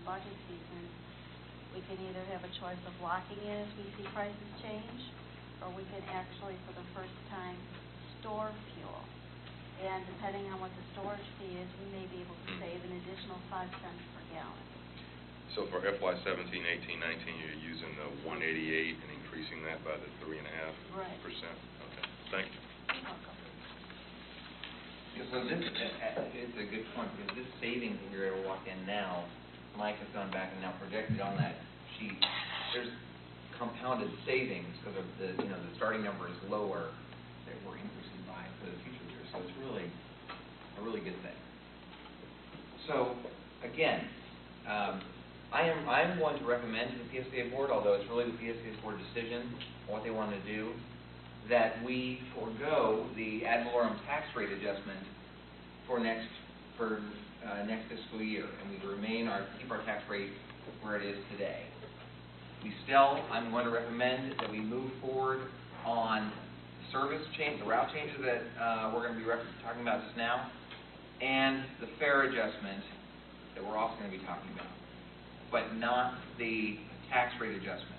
budget season, we can either have a choice of locking in as we see prices change, or we can actually, for the first time, store fuel. And depending on what the storage fee is, we may be able to save an additional 5 cents per gallon. So for FY 17, 18, 19, you're using the 188 and increasing that by the 3.5%? Right. Okay, thank you. You're welcome. So this it's a good point, because this savings that you're able to walk in now, Mike has gone back and now projected on that sheet. There's compounded savings because of the the starting number is lower that we're increasing by for the future years. So it's really a really good thing. So again, I'm going to recommend to the PSTA board, although it's really the PSTA board decision on what they want to do, that we forego the ad valorem tax rate adjustment for next fiscal year, and we keep our tax rate where it is today. I'm going to recommend that we move forward on service change, the route changes that we're going to be talking about just now, and the fare adjustment that we're also going to be talking about, but not the tax rate adjustment.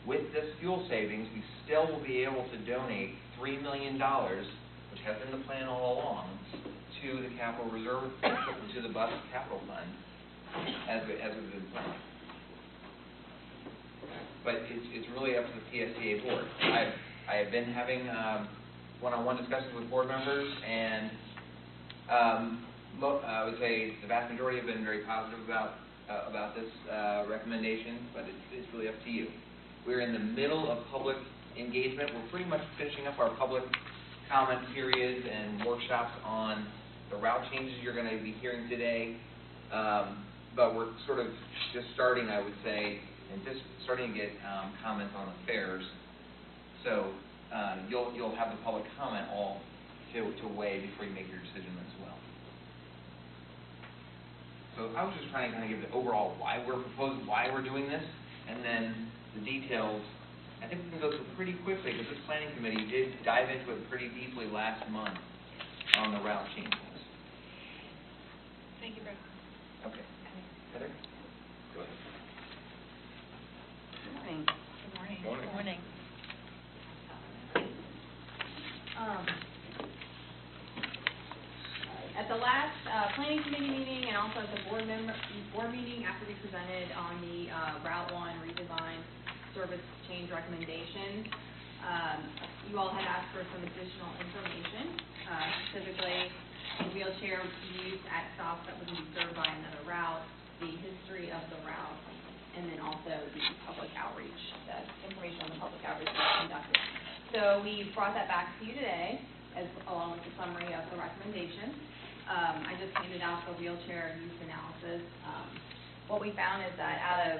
With this fuel savings, we still will be able to donate $3 million, which has been the plan all along, to the capital reserve, to the bus capital fund, as we've been planning. But it's really up to the PSTA board. I have been having one-on-one discussions with board members, and I would say the vast majority have been very positive about this recommendation, but it's really up to you. We're in the middle of public engagement. We're pretty much finishing up our public comment periods and workshops on the route changes you're going to be hearing today. But we're sort of just starting, I would say, and just starting to get comments on the fares. So you'll have the public comment all to weigh before you make your decision as well. So I was just trying to kind of give the overall why we're doing this, and then the details. I think we can go through pretty quickly, because this planning committee did dive into it pretty deeply last month on the route changes. Thank you, Brett. Okay. Heather? Go ahead. Good morning. Good morning. Morning. Good morning. At the last planning committee meeting, and also at the board meeting after we presented on the Route 1 redesign service change recommendations, you all had asked for some additional information, specifically wheelchair use at stops that would be served by another route, the history of the route, and then also the public outreach, the information on the public outreach that was conducted. So we brought that back to you today, along with the summary of the recommendation. I just handed out the wheelchair use analysis. What we found is that out of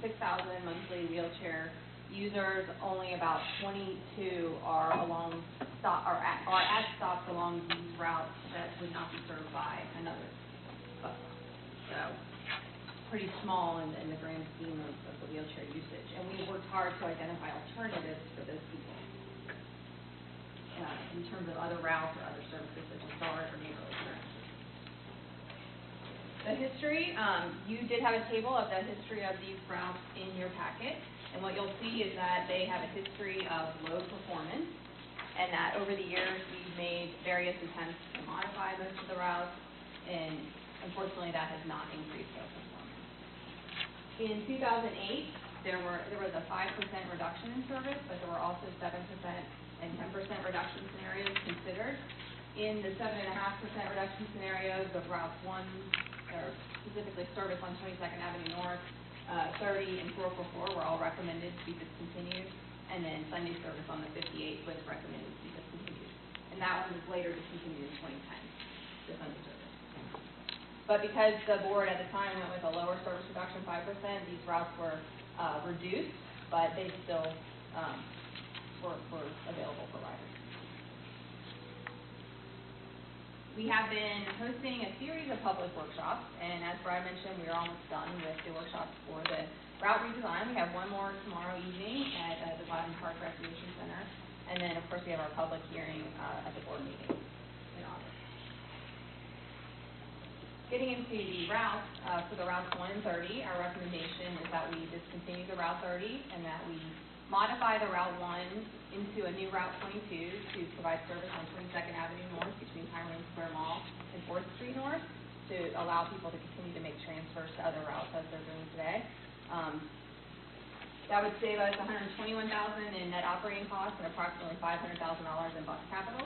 6,000 monthly wheelchair users, only about 22 are at stops along these routes that would not be served by another bus stop. So pretty small in the grand scheme of the wheelchair usage. And we worked hard to identify alternatives for those people in terms of other routes or other services such as BART or neighborhood services. The history, you did have a table of the history of these routes in your packet, and what you'll see is that they have a history of low performance, and that over the years we've made various attempts to modify most of the routes, and unfortunately that has not increased their performance. In 2008, there was a 5% reduction in service, but there were also 7% and 10% reduction scenarios considered. In the 7.5% reduction scenarios of routes 1, or specifically service on 22nd Avenue North, 30 and 444 were all recommended to be discontinued, and then Sunday service on the 58 was recommended to be discontinued. And that one was later discontinued in 2010, the Sunday service. But because the board at the time went with a lower service reduction, 5%, these routes were reduced, but they still were available for riders. We have been hosting a series of public workshops, and as Brad mentioned, we are almost done with the workshops for the route redesign. We have one more tomorrow evening at the Gladden Park Recreation Center, and then of course we have our public hearing at the board meeting in August. Getting into the routes, for the routes 1 and 30, our recommendation is that we discontinue the Route 30 and that we modify the Route 1 into a new Route 22 to provide service on 22nd Avenue North between Highland Square Mall and 4th Street North to allow people to continue to make transfers to other routes as they're doing today. That would save us $121,000 in net operating costs and approximately $500,000 in bus capital.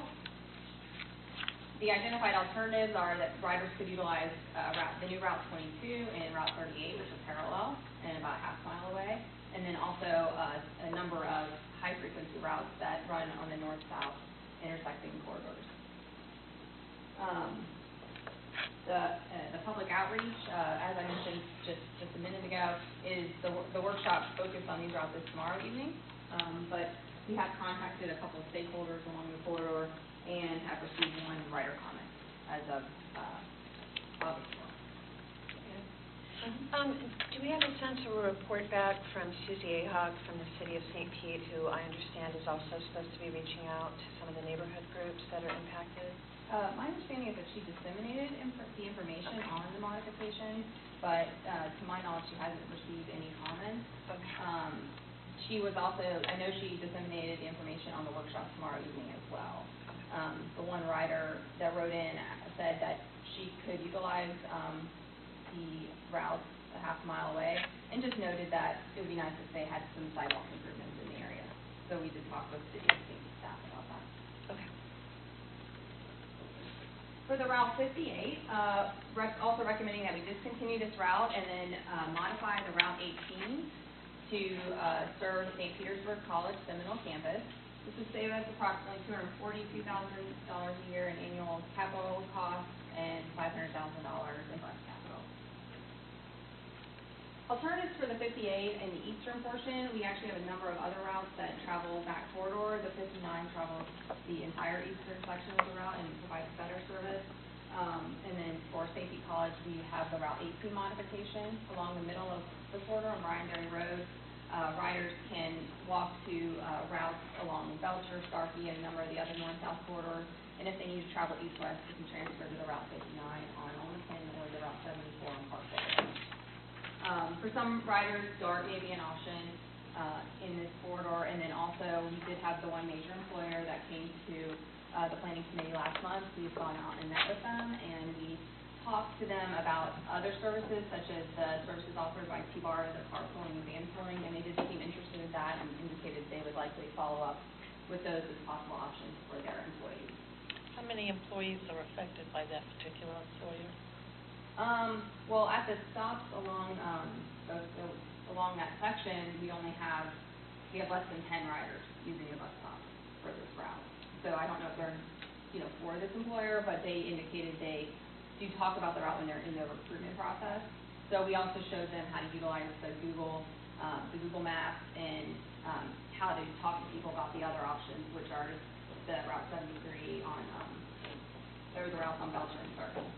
The identified alternatives are that riders could utilize the new Route 22 and Route 38, which are parallel and about a half mile away, and then also a number of high-frequency routes that run on the north-south intersecting corridors. The public outreach, as I mentioned just a minute ago, is the workshop focused on these routes is tomorrow evening, but we have contacted a couple of stakeholders along the corridor and have received one rider comment as of August 4th. Do we have a sense or a report back from Susie Ahog from the city of St. Pete, who I understand is also supposed to be reaching out to some of the neighborhood groups that are impacted? My understanding is that she disseminated the information on the modification, but to my knowledge, she hasn't received any comments. Okay. She was also, I know she disseminated the information on the workshop tomorrow evening as well. The one rider that wrote in said that she could utilize the route a half mile away, and just noted that it would be nice if they had some sidewalk improvements in the area. So we did talk with city and state staff about that. Okay. For the Route 58, also recommending that we discontinue this route and then modify the Route 18 to serve St. Petersburg College Seminole campus. This would save us approximately $242,000 a year in annual capital costs and $500,000 in bus capital. Alternatives for the 58 in the eastern portion, we actually have a number of other routes that travel that corridor. The 59 travels the entire eastern section of the route and provides better service. And then for St. Pete College, we have the Route 18 modification along the middle of the corridor on Bryan-Berry Road. Riders can walk to routes along Belcher, Starkey, and a number of the other north-south corridors. And if they need to travel east-west, they can transfer to the Route 59 on Olmsted or the Route 74 on Parkway. For some riders, DART may be an option in this corridor. And then also, we did have the one major employer that came to the planning committee last month. We've gone out and met with them, and we talked to them about other services, such as the services offered by T-Bar, the carpooling and vanpooling, and they did seem interested in that and indicated they would likely follow up with those as possible options for their employees. How many employees are affected by that particular employer? Well, at the stops along along that section, we have less than 10 riders using the bus stop for this route. So I don't know if they're for this employer, but they indicated they do talk about the route when they're in the recruitment process. So we also showed them how to utilize the Google Maps and how to talk to people about the other options, which are the Route 73 on there's a route on Belcher and Starkey.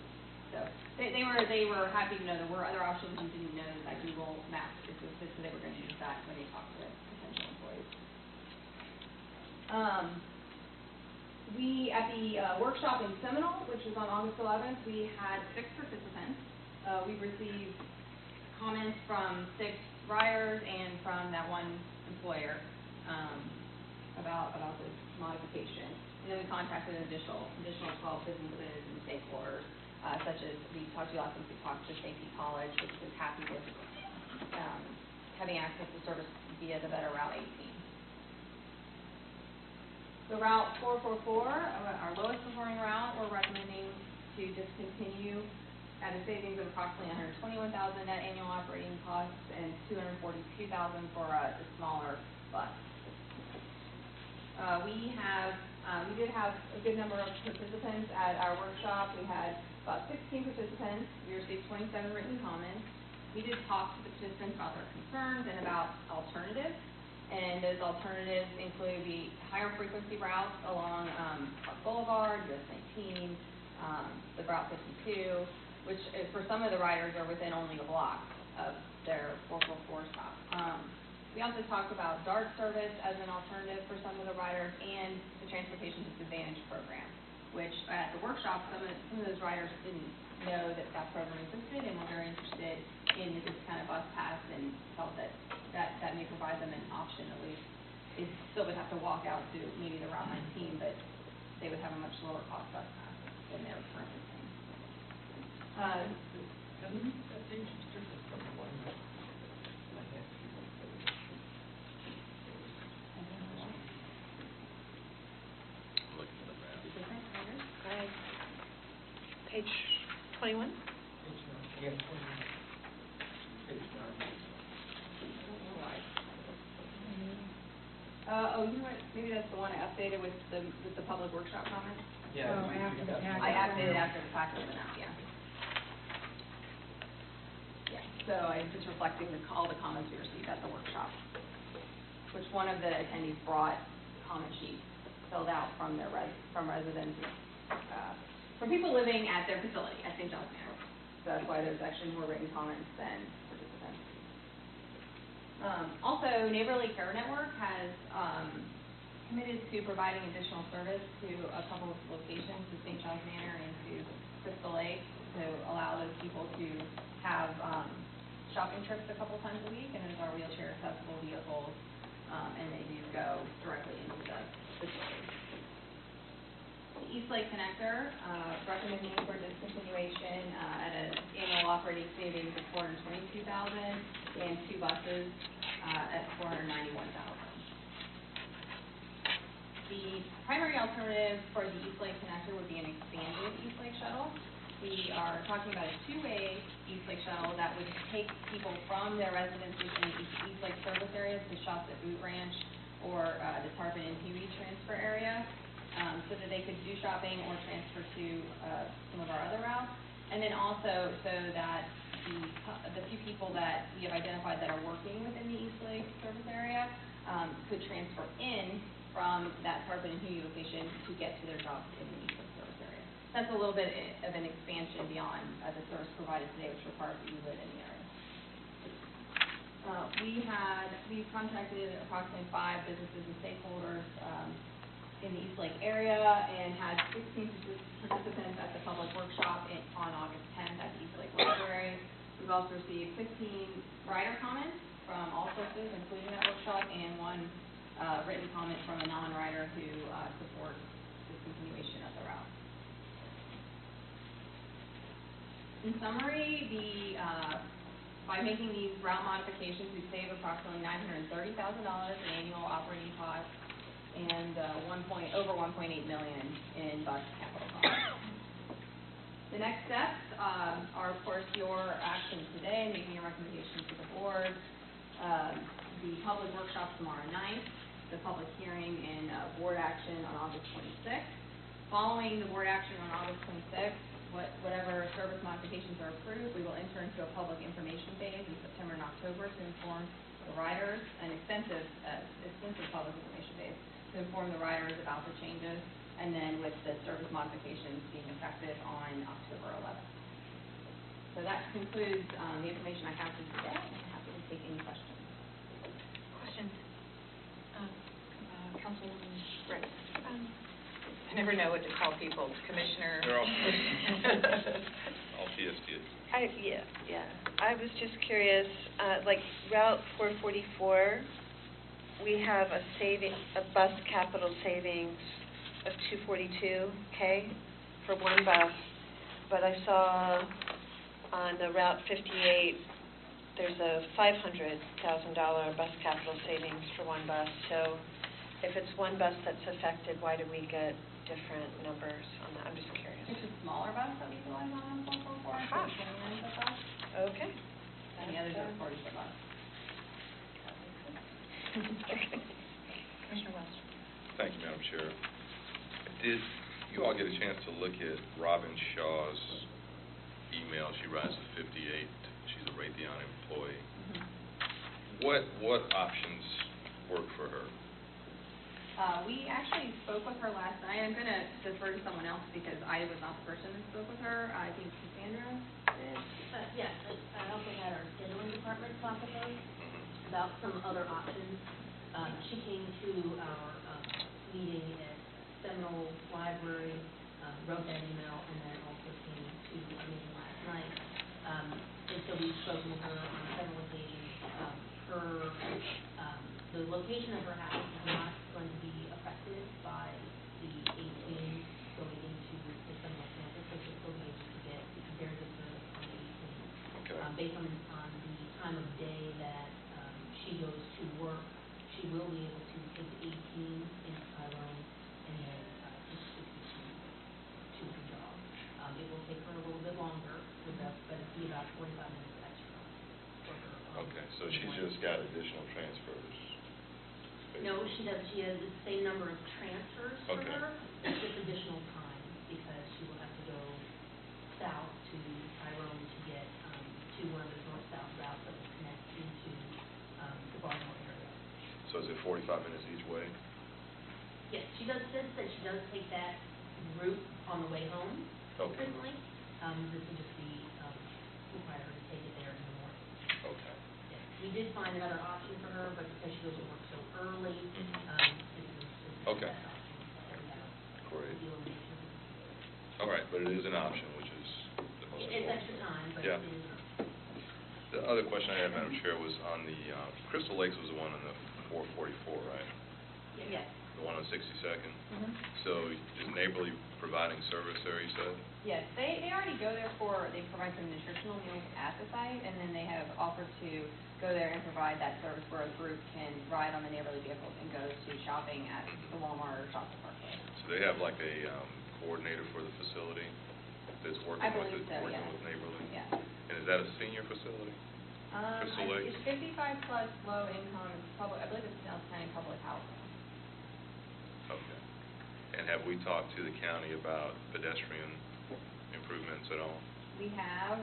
So they were happy to know there were other options and didn't know that Google Maps existed, so they were going to use that when they talked to potential employees. We, at the workshop in Seminole, which was on August 11th, we had 6 participants. We received comments from 6 riders and from that one employer about this modification. And then we contacted an additional 12 businesses and stakeholders, such as we talked to last week, we talked to St. Pete College, which was happy with having access to service via the better Route 18. The Route 444, our lowest performing route, we're recommending to discontinue at a savings of approximately $121,000 net annual operating costs and $242,000 for the smaller bus. We did have a good number of participants at our workshop. We had about 16 participants. We received 27 written comments. We did talk to the participants about their concerns and about alternatives. And those alternatives include the higher frequency routes along Park Boulevard, US 19, the Route 52, which for some of the riders are within only a block of their 444 stop. We also talked about DART service as an alternative for some of the riders and the Transportation Disadvantage program. which at the workshop, some of those riders didn't know that that program existed and were very interested in the discounted bus pass and felt that may provide them an option at least. They still would have to walk out to maybe the Route 19, but they would have a much lower cost bus pass than they're currently paying. Looking at the map. All right. Page 21? You know what, maybe that's the one I updated with the public workshop comments? Yeah. I updated after the fact of it out, yeah. Yeah, so I'm just reflecting all the comments we received at the workshop, which one of the attendees brought comment sheets filled out from residents, from people living at their facility at St. John's Manor. So that's why there's actually more written comments than participants. Also, Neighborly Care Network has committed to providing additional service to a couple of locations, to St. John's Manor and to Crystal Lake, to allow those people to have shopping trips a couple times a week, and those are wheelchair accessible vehicles, and they do go directly into the facility. The East Lake Connector, recommending for discontinuation at an annual operating savings of $422,000 and 2 buses at $491,000. The primary alternative for the East Lake Connector would be an expanded East Lake Shuttle. We are talking about a 2-way East Lake Shuttle that would take people from their residences in the East Lake service areas to shops at Boot Ranch or the Tarpon and Huey transfer area, so that they could do shopping or transfer to some of our other routes. And then also so that the few people that we have identified that are working within the East Lake service area could transfer in from that Tarpon and Huey location to get to their jobs in the East Lake service area. That's a little bit of an expansion beyond the service provided today, which requires that you live in the area. We've contacted approximately 5 businesses and stakeholders in the East Lake area and had 16 participants at the public workshop on August 10th at the East Lake Library. We've also received 15 rider comments from all sources, including that workshop, and 1 written comment from a non-rider who supports discontinuation of the route. In summary, by making these route modifications, we save approximately $930,000 in annual operating costs and over $1.8 million in bus capital costs. The next steps are, of course, your action today, making your recommendations to the board, the public workshop tomorrow night, the public hearing and board action on August 26th. Following the board action on August 26th, whatever service modifications are approved, we will enter into a public information phase in September and October to inform the riders, an extensive public information phase to inform the riders about the changes, and then with the service modifications being effective on October 11th. So that concludes the information I have for you today. I'm happy to take any questions. Questions? Councilwoman Rick. I never know what to call people. Commissioner. They're all TST. Yeah. I was just curious, like Route 444, we have a bus capital savings of $242K for 1 bus, but I saw on the Route 58 there's a $500,000 bus capital savings for 1 bus. So if it's 1 bus that's affected, why do we get different numbers on that? I'm just curious. It's a smaller bus that we utilize on 444, so it's 29-foot bus, Okay. and the others are 40-foot bus. Commissioner Welch. Thank you, Madam Chair. Did you all get a chance to look at Robin Shaw's email? She rides the 58. She's a Raytheon employee. What options work for her? We actually spoke with her last night. I'm going to defer to someone else because I was not the person who spoke with her. I think Cassandra did. Yes, I also had our scheduling department talk with her about some other options. She came to our meeting at Seminole Library wrote that email and then also came to our meeting last night. And so we've spoken with her on several occasions. The location of her house is not going to be affected by the 18 going into the Seminole campus, so she'll still be able to get very good service on the 18. Okay. Based on the time of day that she goes to work, she will be able to take the 18 into Tyrone and then take the 60 to her job. It will take her a little bit longer, but it'll be about 45 minutes extra for her. Okay, so she's just got additional transfers? No, she does. She has the same number of transfers for Okay. her. It's just additional time because she will have to go south to Tyrone to get to one of the north-south routes that will connect into the Baltimore area. So is it 45 minutes each way? Yes, she does. Since that she does take that route on the way home Okay. frequently. This will just be require her to take it there in the morning. Okay. Yes. We did find another option for her, but because she goes to work so early, this is Okay. the best option that we have. Great. The elimination of the- All right, but it is an option, which is the most important. It's extra time, but Yeah. it is an option. The other question I had, Madam Chair, was on the, Crystal Lakes was the one on the 444, right? Yes. The one on 62nd? Mhm. So is Neighborly providing service there, you said? Yes, they already go there they provide some nutritional meals at the site, and then they have offered to go there and provide that service where a group can ride on the Neighborly vehicles and go to shopping at the Walmart or Shopping Parkway. So they have like a coordinator for the facility that's working I with believe so, working yes. with Neighborly? Yeah. And is that a senior facility? Crystal Lakes? It's 55 plus low income, I believe it's Nelson County Public Housing. Okay. And have we talked to the county about pedestrian improvements at all? We have,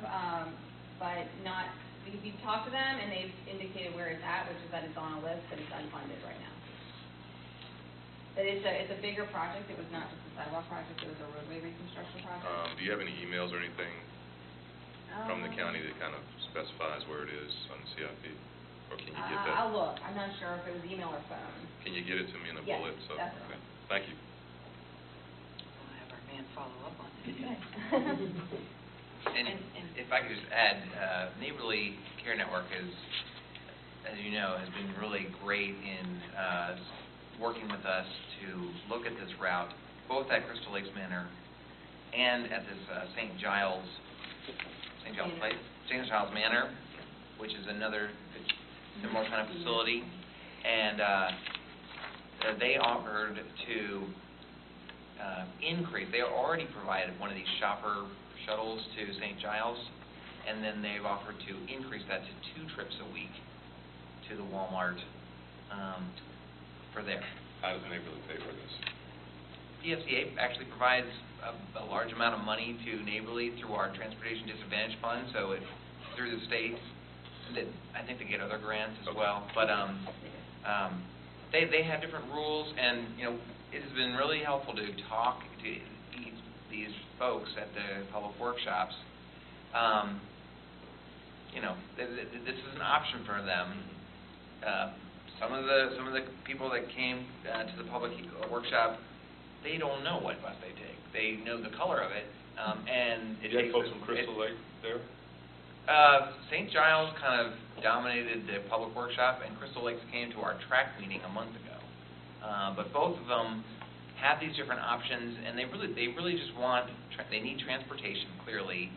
but not, we've talked to them and they've indicated where it's at, which is that it's on a list, but it's unfunded right now. But it's a bigger project, it was not just a sidewalk project, it was a roadway reconstruction project. Do you have any emails or anything from the county that kind of specifies where it is on the CIP? Or can you get that? I'll look, I'm not sure if it was email or phone. Can you get it to me in a Yes, bullet? So, definitely. okay. Thank you. We'll have our man follow up on that. And if I could just add, Neighborly Care Network is, as you know, has been really great in working with us to look at this route, both at Crystal Lakes Manor and at this St. Giles Place, St. Giles Manor, which is another similar kind of facility. And they offered to increase. They already provided one of these shopper shuttles to St. Giles, and then they've offered to increase that to 2 trips a week to the Walmart for there. How does Neighborly pay for this? PSCA actually provides a large amount of money to Neighborly through our Transportation Disadvantage Fund, so it's through the state. That I think they get other grants as well, but they have different rules, and it has been really helpful to talk to these folks at the public workshops. This is an option for them. Some of the people that came to the public workshop, they don't know what bus they take. They know the color of it, and it You had takes folks from Crystal Lake there? St. Giles kind of dominated the public workshop, and Crystal Lakes came to our track meeting a month ago. But both of them have these different options, and they really just want they need transportation. Clearly,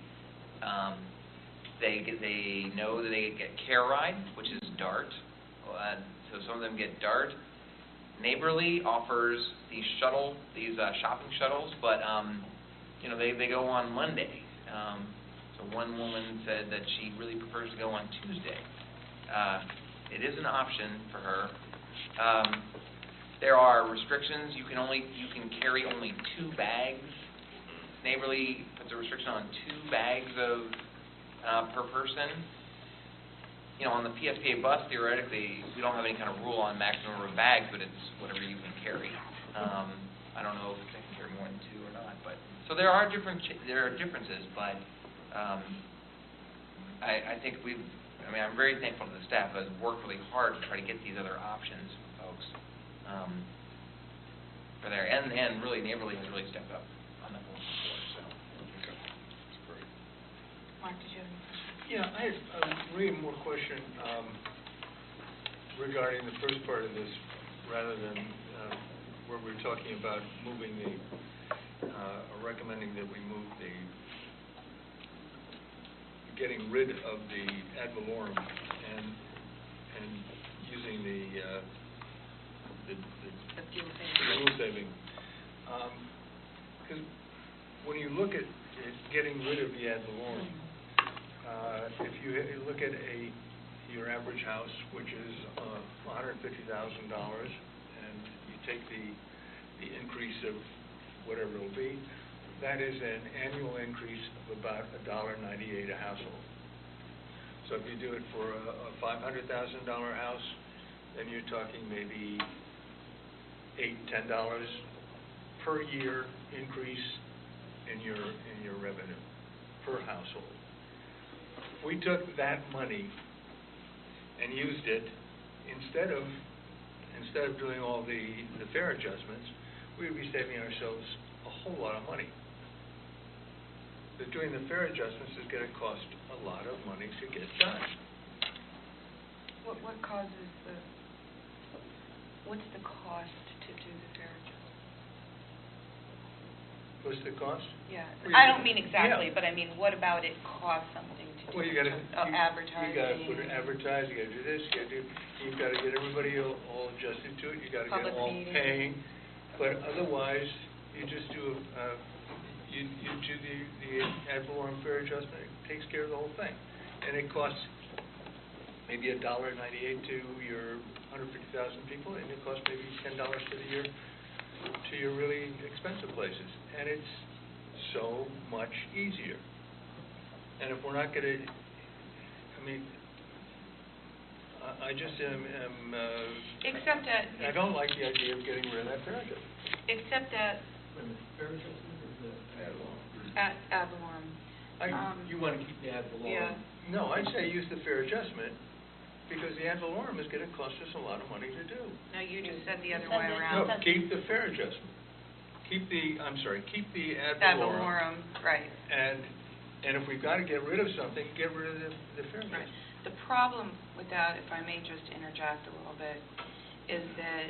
they know that they get Care Ride, which is DART. So some of them get DART. Neighborly offers these shopping shuttles, but they go on Monday. So one woman said that she really prefers to go on Tuesday. It is an option for her. There are restrictions. You can carry only 2 bags. Neighborly puts a restriction on 2 bags per person. On the PSPA bus, theoretically, we don't have any kind of rule on maximum number of bags, but it's whatever you can carry. I don't know if they can carry more than 2 or not, but so there are differences, but I think I'm very thankful to the staff who has worked really hard to try to get these other options for folks for there, and really Neighborly has really stepped up on the whole Mark, did you have any questions? Yeah, I had really more question regarding the first part of this, rather than where we're talking about moving the, or recommending that we move the, getting rid of the ad valorem and using the The fuel fuel saving. Because when you look at getting rid of the ad valorem, if you look at your average house, which is $150,000, and you take the increase of whatever it'll be, that is an annual increase of about $1.98 a household. So if you do it for a $500,000 house, then you're talking maybe $8, $10 per year increase in your revenue per household. If we took that money and used it instead of doing all the fare adjustments, we would be saving ourselves a whole lot of money. But doing the fare adjustments is going to cost a lot of money to get done. What causes what's the cost to do the fare adjustment? What's the cost? Yeah, Well, I don't mean exactly, yeah. but I mean, what about it costs something to do? Well, you got to advertising. You got to put it advertise. You got to do this. You've got to get everybody all adjusted to it. You got to get Public them all meetings. paying. But otherwise, you just do you do the ad valorem fare adjustment. It takes care of the whole thing, and it costs maybe $1.98 to your 150,000 people, and it costs maybe $10 for the year to your really expensive places, and it's so much easier. And if we're not going to, I mean, I just am Except that. I don't like the idea of getting rid of that fare adjustment. Except that Fare adjustment or the ad valorem? ad valorem. You want to keep the ad valorem? Yeah. No, I'd say use the fare adjustment, because the ad valorem is going to cost us a lot of money to do. No, you just said the other said way that- around. No, keep the fare adjustment. Keep the ad Ad valorem. valorem, right. And if we've got to get rid of something, get rid of the fare Right. adjustment. The problem with that, if I may just interject a little bit, is that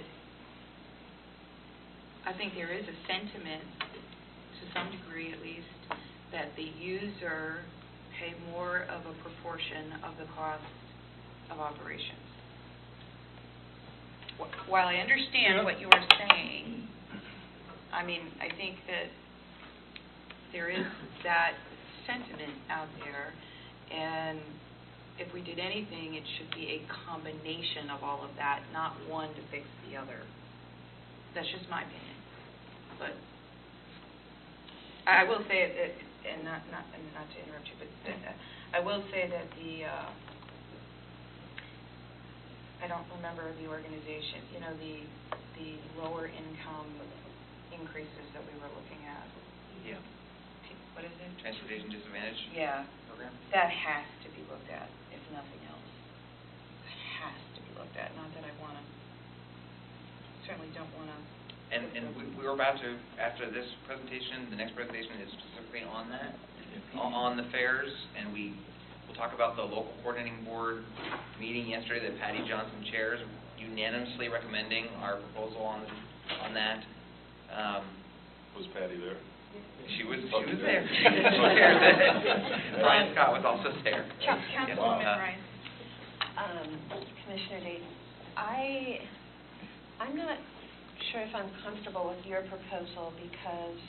I think there is a sentiment, to some degree at least, that the user pay more of a proportion of the cost of operations. While I understand what you are saying, I mean, I think that there is that sentiment out there, and if we did anything, it should be a combination of all of that, not one to fix the other. That's just my opinion. But I will say that, and not to interrupt you, but I will say that I don't remember the organization, the lower income increases that we were looking at. Yeah. What is it? Transportation disadvantage Yeah, program? that has to be looked at, if nothing else. It has to be looked at, not that I want to, certainly don't want to. And we were about to, after this presentation, the next presentation is specifically on that, on the fares, and we'll talk about the local coordinating board meeting yesterday that Patty Johnson chairs, unanimously recommending our proposal on that. Was Patty there? She was there. She was there. Brian Scott was also there. Councilwoman Yeah. Rice. Commissioner Dayton, I'm not sure if I'm comfortable with your proposal, because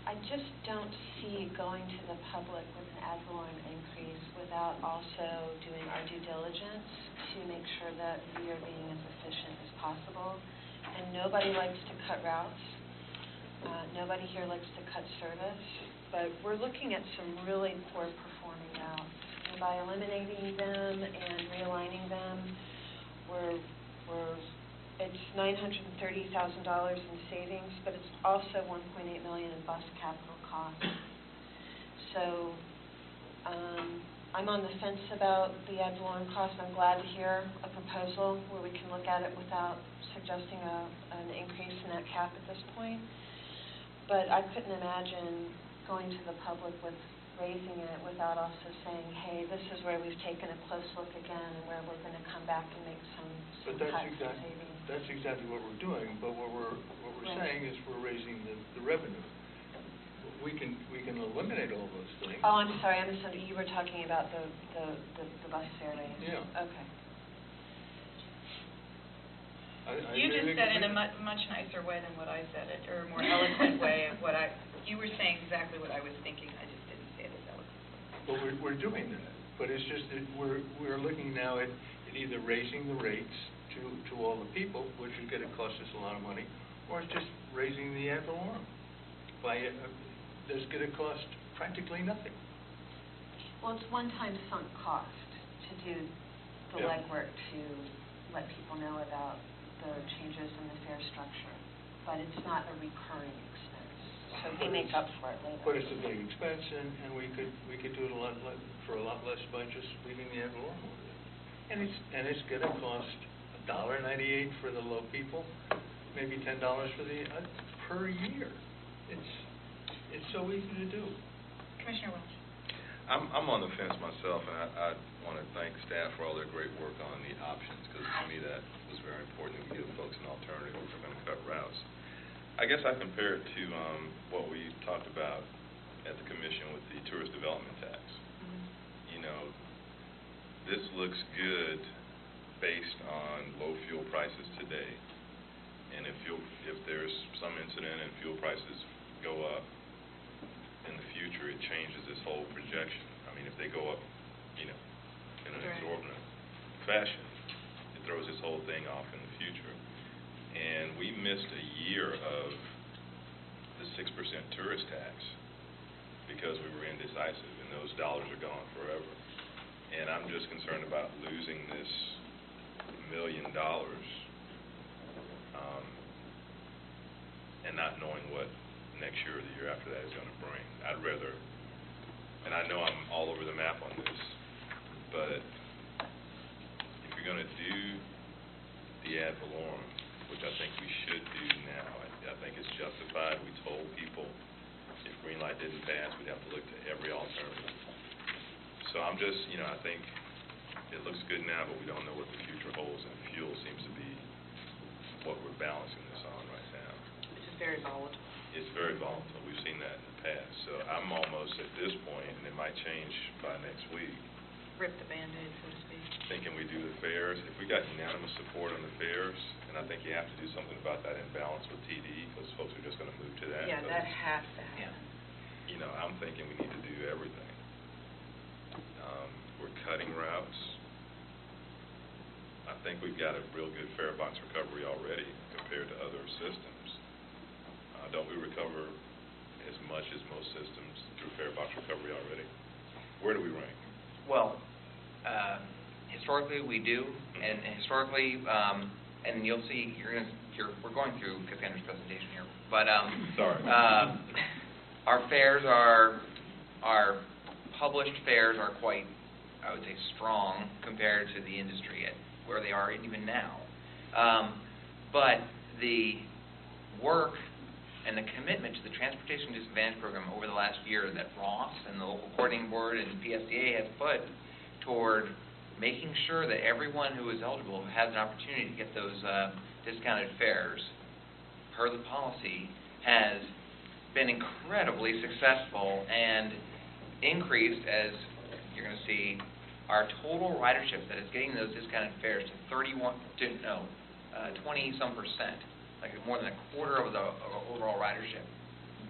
I just don't see going to the public with an ad valorem increase without also doing our due diligence to make sure that we are being as efficient as possible. And nobody likes to cut routes. Nobody here likes to cut service, but we're looking at some really poor performing routes. And by eliminating them and realigning them, it's $930,000 in savings, but it's also $1.8 million in bus capital costs. So I'm on the fence about the ad valorem cost. I'm glad to hear a proposal where we can look at it without suggesting an increase in that cap at this point. But I couldn't imagine going to the public with raising it without also saying, hey, this is where we've taken a close look again, and where we're going to come back and make some But cuts and savings. that's exactly what we're doing, but what we're Right. saying is we're raising the revenue. We can eliminate all those things. Oh, I'm sorry, I misunderstood. You were talking about the bus fare raise. Yeah. Okay. You just said in a much nicer way than what I said it, or a more eloquent way of what you were saying exactly what I was thinking, I just didn't say it as eloquently. But we're doing that, but it's just that we're looking now at either raising the rates to all the people, which is going to cost us a lot of money, or it's just raising the ad valorem that's going to cost practically nothing. Well, it's one-time sunk cost to do the Yeah. legwork to let people know about the changes in the fare structure, but it's not a recurring expense, so we make up for it later. But it's a big expense, and we could do it for a lot less by just leaving the ad valorem over there. And it's going to cost $1.98 for the low people, maybe $10 for the per year. It's so easy to do. Commissioner Welch. I'm on the fence myself, and I want to thank staff for all their great work on the options, because to me that was very important that we give folks an alternative if we're going to cut routes. I guess I compare it to what we talked about at the commission with the tourist development tax. You know, this looks good based on low fuel prices today, and if there's some incident and fuel prices go up in the future, it changes this whole projection. I mean, if they go up, you know, in an exorbitant fashion, it throws this whole thing off in the future. And we missed a year of the 6% tourist tax because we were indecisive, and those dollars are gone forever. And I'm just concerned about losing this $1 million and not knowing what next year or the year after that is going to bring. I'd rather, and I know I'm all over the map on this, but if you're going to do the ad valorem, which I think we should do now, I think it's justified. We told people if green light didn't pass, we'd have to look to every alternative. So I'm just, you know, I think it looks good now, but we don't know what the future holds, and fuel seems to be what we're balancing this on right now. Which is very volatile. It's very volatile. We've seen that in the past. So I'm almost at this point, and it might change by next week, Rip the Band-Aid, so to speak. thinking we do the fares. If we got unanimous support on the fares, and I think you have to do something about that imbalance with TD, because folks are just going to move to that. Yeah, that has to Yeah. happen. You know, I'm thinking we need to do everything. We're cutting routes. I think we've got a real good fare box recovery already compared to other systems. Don't we recover as much as most systems through fare box recovery already? Where do we rank? Well, historically we do, and historically, and you'll see, we're going through Cassandra's presentation here, but Sorry. our fares our published fares are quite, I would say, strong compared to the industry at where they are even now. But the work and the commitment to the Transportation Disadvantage Program over the last year that Ross and the local coordinating board and PSDA has put toward making sure that everyone who is eligible has an opportunity to get those discounted fares per the policy has been incredibly successful and increased, as you're going to see, our total ridership that is getting those discounted fares to 20-some%, like more than a quarter of the overall ridership,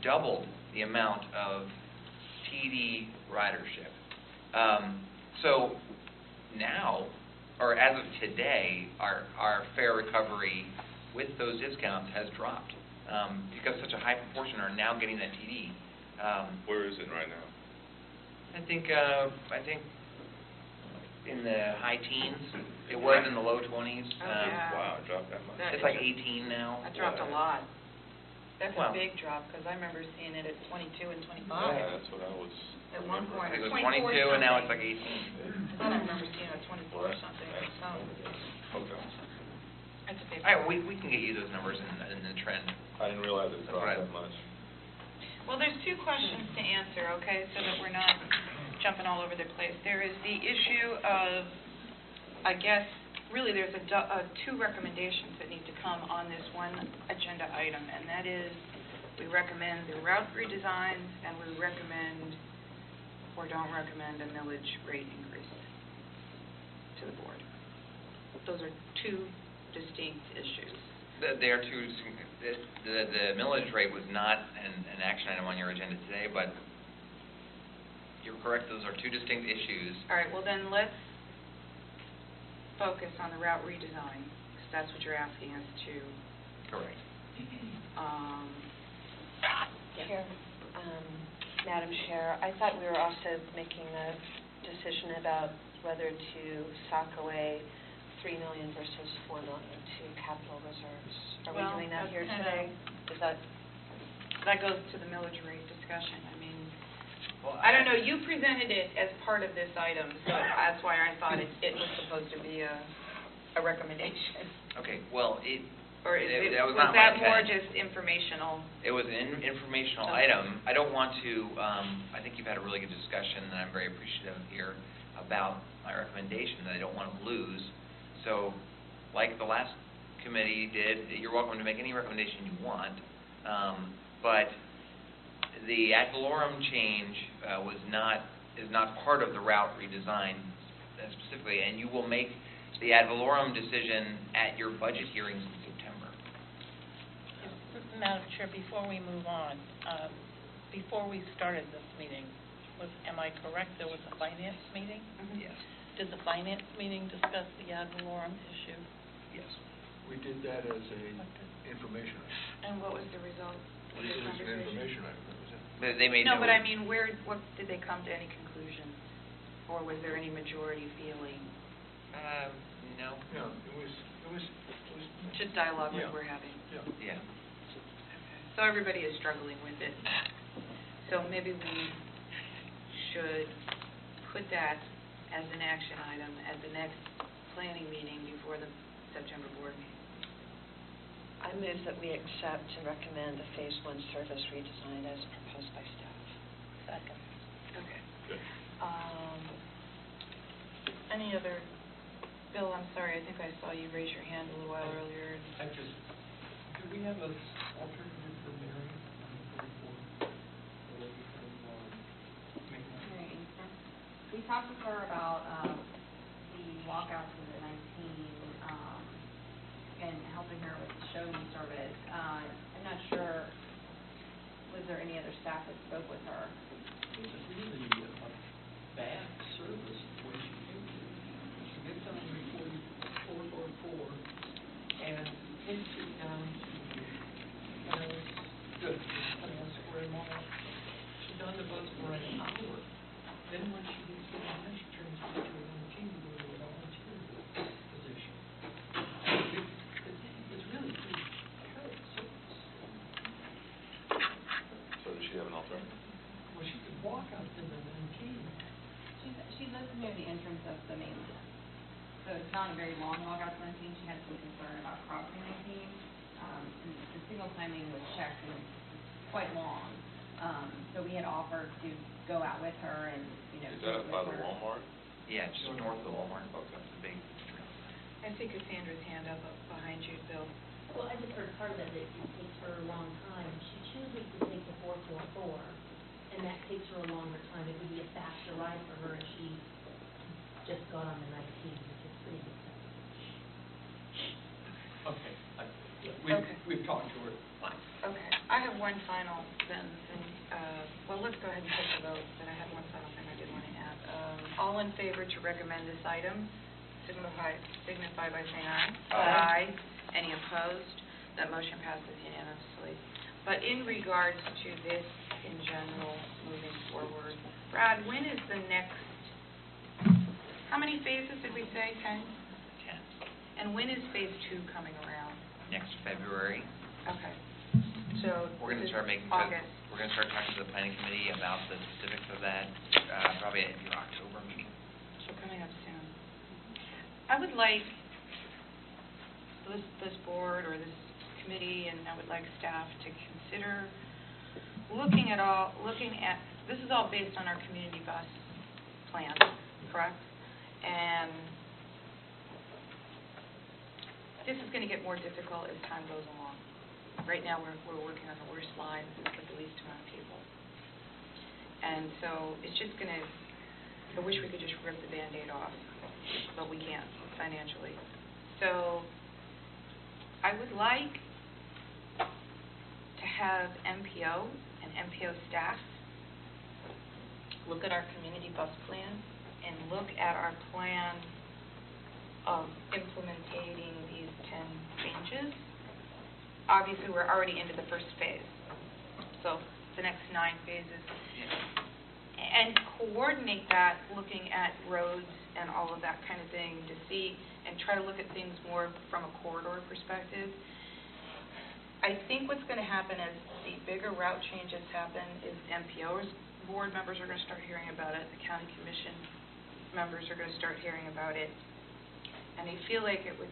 doubled the amount of TD ridership. So now, or as of today, our fare recovery with those discounts has dropped because such a high proportion are now getting that TD. Where is it right now? I think in the high teens. It was in the low 20s. Yeah. Wow, it dropped that much. That- It's like 18 now. That dropped a lot. That's Well- a big drop, because I remember seeing it at 22 and 25. Yeah, that's what I was. At one point, It was 24 22 and now it's something. like 18. I thought I remember seeing it at 24 or something, or something. Okay. That's a big All right, we can get you those numbers in the trend. I didn't realize it That's dropped right. that much. Well, there's two questions to answer, okay, so that we're not jumping all over the place. There is the issue of, I guess, really there's two recommendations that need to come on this one agenda item, and that is we recommend the route redesigns and we recommend or don't recommend a millage rate increase to the board. Those are two distinct issues. There are two, the millage rate was not an action item on your agenda today, but you're correct, those are two distinct issues. All right, well then let's focus on the route redesign, because that's what you're asking us to. Correct. Chair, Madam Chair, I thought we were also making a decision about whether to sock away $3 million versus $4 million to capital reserves. Are we Well, doing that that's here kind today? Is that, That goes to the millage rate discussion. I mean, I don't know, you presented it as part of this item, so that's why I thought it was supposed to be a recommendation. Okay, well, Or is it, that was was not my that more intent. just informational? It was an informational Okay. item. I don't want to, I think you've had a really good discussion, and I'm very appreciative here about my recommendation that I don't want to lose. So, like the last committee did, you're welcome to make any recommendation you want, but the ad valorem change is not part of the route redesign specifically, and you will make the ad valorem decision at your budget hearings in September. Madam Chair, before we move on, before we started this meeting, am I correct, there was a finance meeting? Mm-hmm. Yes. Did the finance meeting discuss the ad valorem issue? Yes. We did that as a information item. And what was the result of It the was an conversation? information item, that was it. They made No, but I mean, what, did they come to any conclusion? Or was there any majority feeling? No. No, it was, Just dialogue like Yeah. we're having. yeah. Yeah. So everybody is struggling with it. So maybe we should put that as an action item at the next planning meeting before the September board meeting. I move that we accept and recommend the Phase 1 service redesign as proposed by staff. Second. Okay. Good. Any other, Bill, I'm sorry, I think I saw you raise your hand a little while earlier. Do we have an alternative for Mary on the 34? Or we can, make that? Mary Inkster. We talked with her about the walkout to the 19, and helping her with the show me service. I'm not sure, was there any other staff that spoke with her? It was really a bad service when she came to. She gets on the 444 and takes it down to Square Mall. She's on the bus for an hour. Then when she gets to the line, she turns to a volunteer to go to a volunteer position. It's really pretty terrible service. So does she have an alternative? Well, she could walk out to the 19. She lives near the entrance of the main, so it's not a very long walk out to 19. She had some concern about crossing 19. And the signal timing was checked and it's quite long. So we had offered to go out with her and, Is that visit up by with the her. Walmart? Yeah, just north of the Walmart. Okay. It's a big trail. I see Cassandra's hand up behind you, Bill. Well, I just heard part of it, that it takes her a long time. She chooses to take the 444, and that takes her a longer time. It would be a faster ride for her if she just got on the 19, which is pretty expensive. Okay. Okay. We've talked to her. Fine. Okay, I have one final then, well, let's go ahead and take the vote, but I have one final thing I did want to add. All in favor to recommend this item, signify by saying aye. Aye. Any opposed? That motion passes unanimously. But in regards to this in general, moving forward, Brad, when is the next, how many phases did we say, 10? 10. And when is phase 2 coming around? Next February, Okay, so we're going to this start is making, August. we're going to start talking to the planning committee about the specifics of that, probably at your October meeting. So coming up soon. I would like this board or this committee, and I would like staff to consider looking at, this is all based on our community bus plan, correct? And this is going to get more difficult as time goes along. Right now, we're working on the worst lines with the least amount of people. And so it's just going to, I wish we could just rip the Band-Aid off, but we can't financially. So I would like to have MPO and MPO staff look at our community bus plan and look at our plan of implementing these 10 changes. Obviously, we're already into the first phase, so the next 9 phases. And coordinate that, looking at roads and all of that kind of thing to see, and try to look at things more from a corridor perspective. I think what's going to happen as the bigger route changes happen is MPOs, board members are going to start hearing about it, the county commission members are going to start hearing about it. And I feel like it would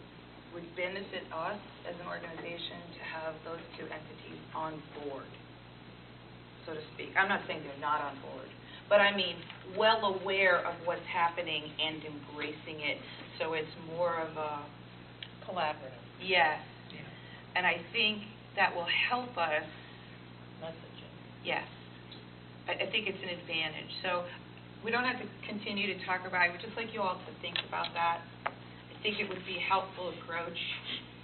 benefit us as an organization to have those 2 entities on board, so to speak. I'm not saying they're not on board, but I mean well aware of what's happening and embracing it, so it's more of a Collaborative. yes. Yeah. And I think that will help us. Messaging. Yes. I think it's an advantage. So we don't have to continue to talk about it. We'd just like you all to think about that. I think it would be a helpful approach.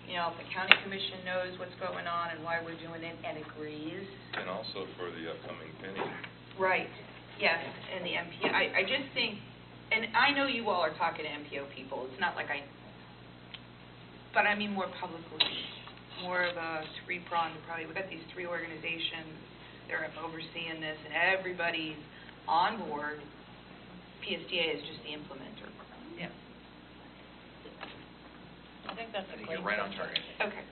You know, if the county commission knows what's going on and why we're doing it and agrees. And also for the upcoming penny. Right. Yes, and the MPO. I just think, and I know you all are talking to MPO people. It's not like but I mean more publicly, more of a 3-pronged probably. We've got these 3 organizations. They're overseeing this, and everybody's on board. PSTA is just the implementer. Yeah. I think that's a great. You're right on target. Okay.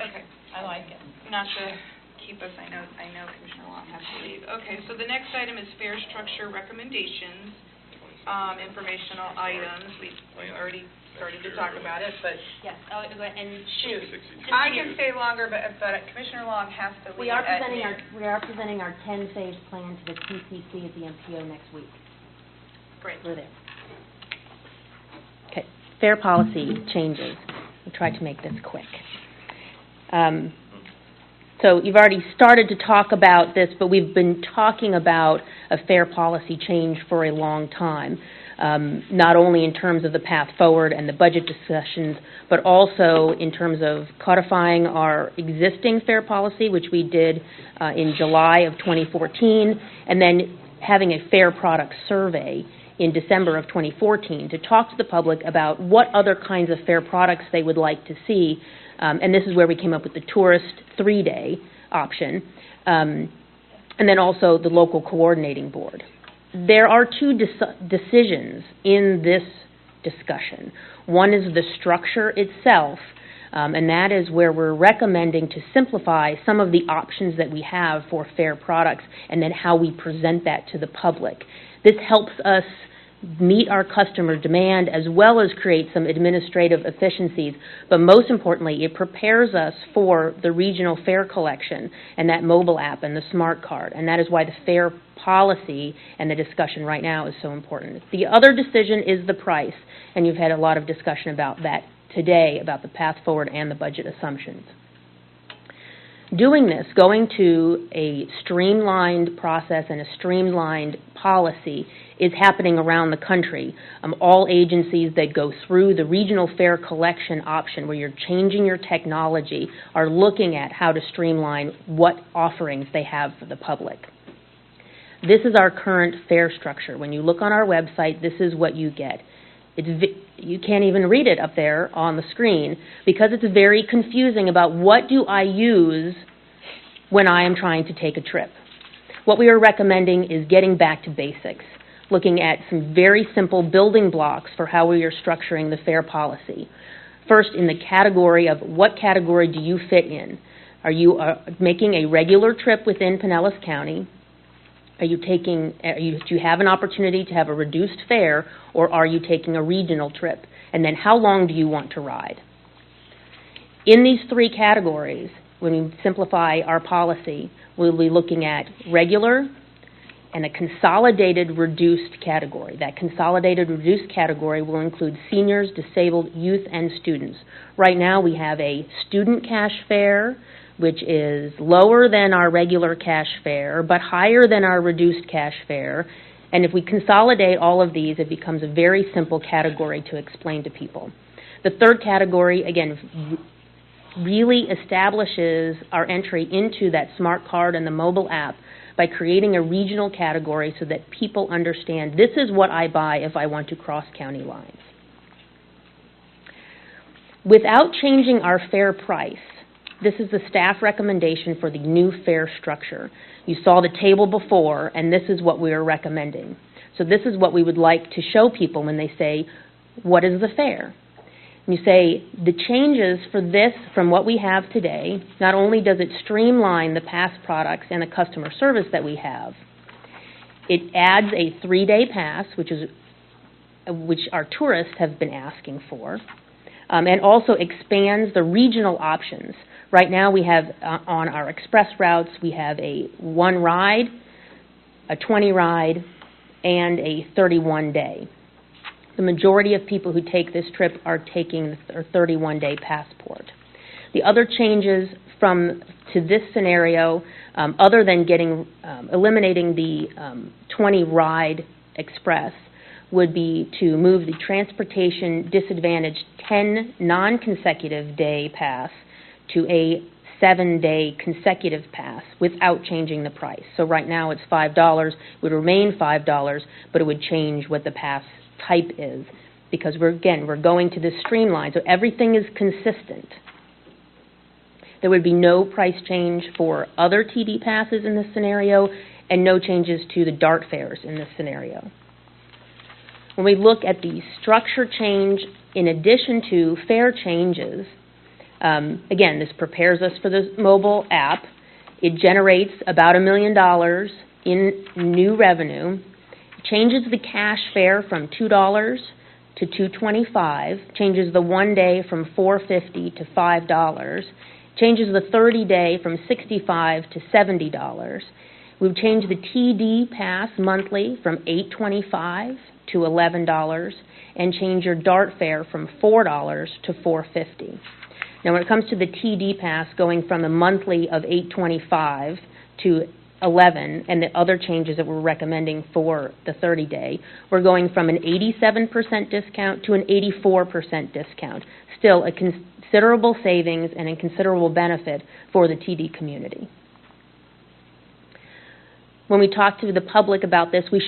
Okay. I like it. Not to keep us, I know Commissioner Long has to leave. Okay, so the next item is fare structure recommendations, informational items. We've already started to talk about it, but Yes, and shoot, 62. I can stay longer, but Commissioner Long has to leave We are at presenting noon. our 10-phase plan to the TCC at the MPO next week. Great. We're there. Okay, fare policy changes. We'll try to make this quick. So you've already started to talk about this, but we've been talking about a fare policy change for a long time, not only in terms of the path forward and the budget discussions, but also in terms of codifying our existing fare policy, which we did in July of 2014, and then having a fare product survey in December of 2014 to talk to the public about what other kinds of fare products they would like to see. And this is where we came up with the tourist 3-day option, and then also the local coordinating board. There are 2 decisions in this discussion. One is the structure itself, and that is where we're recommending to simplify some of the options that we have for fare products and then how we present that to the public. This helps us meet our customer demand as well as create some administrative efficiencies, but most importantly, it prepares us for the regional fare collection and that mobile app and the smart card, and that is why the fare policy and the discussion right now is so important. The other decision is the price, and you've had a lot of discussion about that today, about the path forward and the budget assumptions. Doing this, going to a streamlined process and a streamlined policy is happening around the country. All agencies that go through the regional fare collection option, where you're changing your technology, are looking at how to streamline what offerings they have for the public. This is our current fare structure. When you look on our website, this is what you get. You can't even read it up there on the screen because it's very confusing about what do I use when I am trying to take a trip. What we are recommending is getting back to basics, looking at some very simple building blocks for how we are structuring the fare policy. First, in the category of what category do you fit in? Are you making a regular trip within Pinellas County? Do you have an opportunity to have a reduced fare, or are you taking a regional trip? And then how long do you want to ride? In these 3 categories, when we simplify our policy, we'll be looking at regular and a consolidated reduced category. That consolidated reduced category will include seniors, disabled, youth, and students. Right now, we have a student cash fare, which is lower than our regular cash fare, but higher than our reduced cash fare. And if we consolidate all of these, it becomes a very simple category to explain to people. The third category, again, really establishes our entry into that smart card and the mobile app by creating a regional category so that people understand this is what I buy if I want to cross county lines. Without changing our fare price, this is the staff recommendation for the new fare structure. You saw the table before, and this is what we are recommending. So this is what we would like to show people when they say, what is the fare? You say, the changes for this from what we have today, not only does it streamline the past products and the customer service that we have, it adds a 3-day pass, which our tourists have been asking for, and also expands the regional options. Right now we have, on our express routes, we have a 1 ride, a 20 ride, and a 31-day. The majority of people who take this trip are taking their 31-day passport. The other changes to this scenario, other than eliminating the 20 ride express, would be to move the transportation disadvantaged 10 non-consecutive day pass to a 7-day consecutive pass without changing the price. So right now it's $5, would remain $5, but it would change what the pass type is, because we're going to this streamline, so everything is consistent. There would be no price change for other TD passes in this scenario, and no changes to the DART fares in this scenario. When we look at the structure change in addition to fare changes, again, this prepares us for the mobile app. It generates about $1 million in new revenue, changes the cash fare from $2 to $2.25, changes the 1 day from $4.50 to $5, changes the 30-day from $65 to $70. We've changed the TD pass monthly from $8.25 to $11, and change your DART fare from $4 to $4.50. Now, when it comes to the TD pass, going from the monthly of $8.25 to $11, and the other changes that we're recommending for the 30-day, we're going from an 87% discount to an 84% discount. Still a considerable savings and a considerable benefit for the TD community. When we talk to the public about this, we